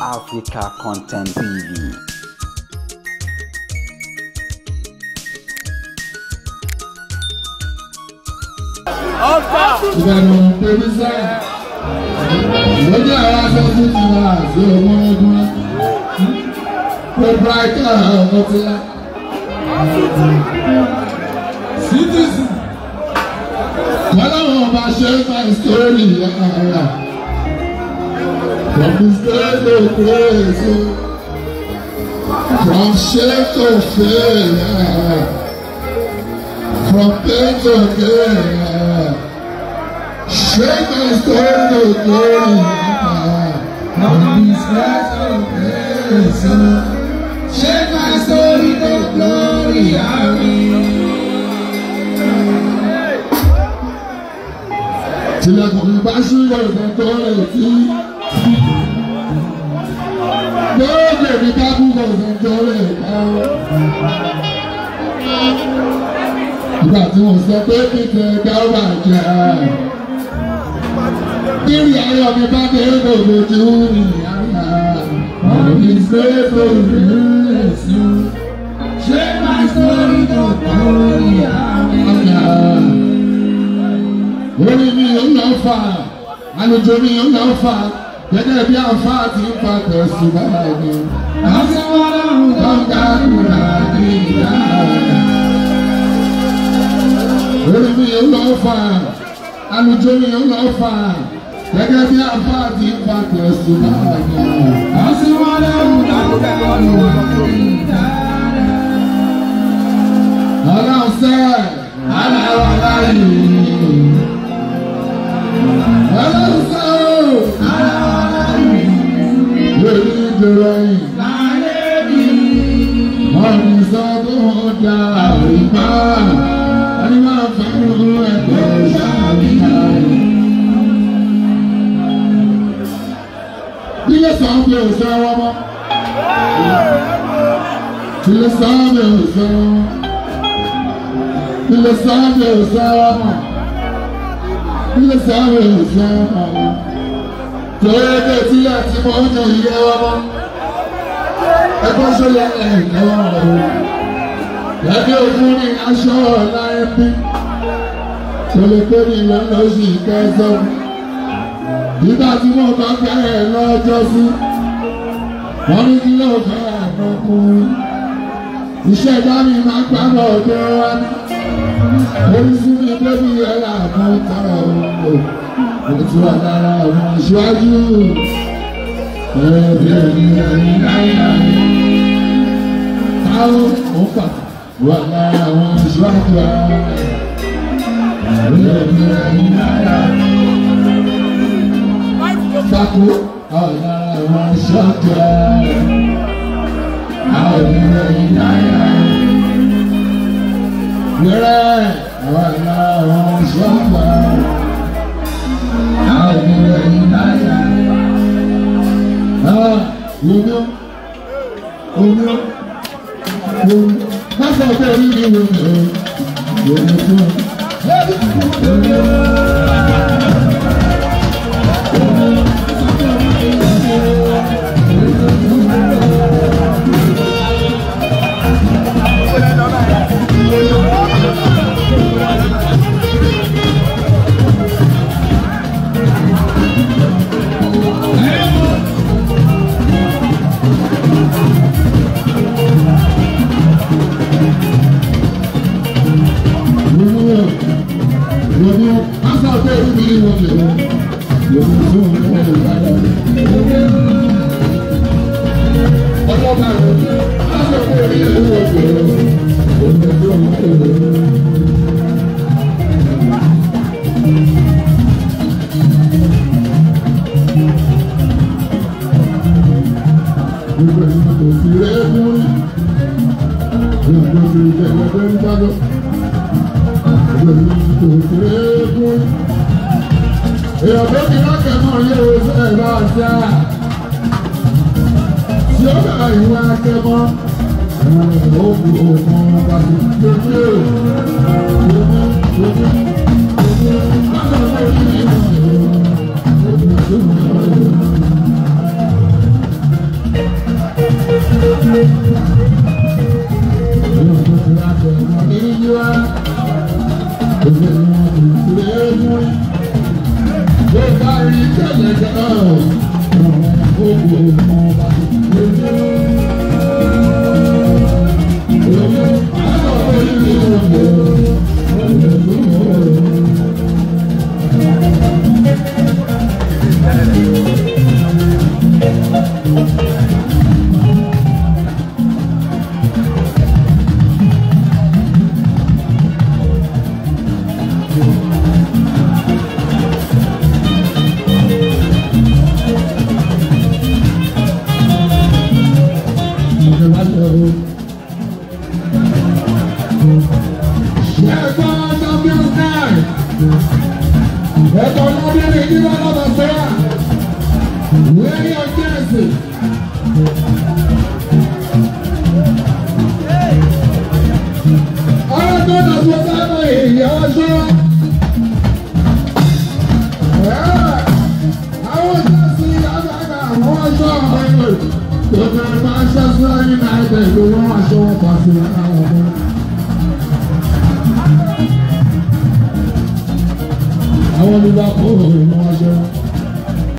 Africa Content TV. Ìbàdàn pẹ̀lúsà lójú ara sọ fún ti wà sí ọmọ ọdún pẹ̀lúkà ọ̀tọ́lá citizen kọ́láwọ̀n ọba ṣe my story ara from the state to praise from shame to faith from pain to gain. Shake my story to glory, from disgrace to grace. Shake my story to glory, tilẹ̀kùn mi bá ṣúgbọ́n ìtàn tó rẹ̀ tí. Gbọ́dọ̀ mi bá kúkọ̀ ìtàn tó rẹ̀ káwọ́. Ìgbà tí wọ́n sọ pé kíkẹ́ gáwà jẹ́. Kiri ayọ̀ mi bá dé lójú ìyára. Ọ̀rọ̀ ìgbésẹ̀ òrìṣà. Ṣé máa sọ̀rọ̀ tó lórí àwọn? Orí mi ò lọ fà, àlùjọ mi ò lọ fà, gẹ́gẹ́ bí àǹfà ti ń fa tẹ̀sùn báyìí. Àti wọn lọ́rùn tó ń ga kúrò ní ìyá. Orí mi ò lọ fà, àlùjọ mi ò lọ fà, gẹ́gẹ́ bí àǹfà ti ń fa tẹ̀sùn báyìí. Àti wọn lọ́rùn tó ń ga kúrò ní ìyá. Ọlọ́run sẹ́, aláwọ̀ láyé. Ọlọ́run sẹ́ o, aláwọ̀ láyé. Lórí ìdúró yìí. Láyé mi. Ọ̀run sọ tó ń da àríwá. Ẹni máa fẹ́ràn ẹgbẹ́ sábìá. Ilé sọ́ọ̀bì ò sẹ́wọ́ mọ́. Ilé sọ́ọ̀bì ò sẹ́wọ́ mọ́. Ilé sọ́ọ̀bì ò sẹ́wọ́ mọ́. Ilé sọ́ọ̀bì ò sẹ́wọ́ mọ́. Tòwédé tílẹ̀ tí mo ń jẹ ìyẹ́ wá mọ́. Ẹgbẹ́ sọ́lẹ̀ ẹ̀yẹ́ wá mọ́. Ẹgbẹ́ òfin ní aṣọ ọ̀la ẹbí. Tòlè pé ní ìwé lóṣù kẹsàn-án. Nígbà tí mo bá bẹ̀rẹ̀ lọ́jọ́ sí, wọ́n ní kí ló fẹ́ ọmọkùnrin. Iṣẹ́ ìdámi máa gbàgbọ́ ọjọ́ wa ní. Oríṣi mi débi ẹ̀rọ àmọ́ta ọ̀hún. Mo ti wà lára àwọn aṣáájú. Ẹ̀ẹ́dì ẹ̀yìn náírà. Táwọn ò fà wà lára àwọn aṣáájú. Ẹ̀ẹ́dì ẹ̀yìn náírà. Sako wà lára àwọn aṣáájú. Ẹ̀ẹ́dì ẹ̀yìn náírà. Wẹ́rẹ́ wà lára àwọn aṣáájú. I want to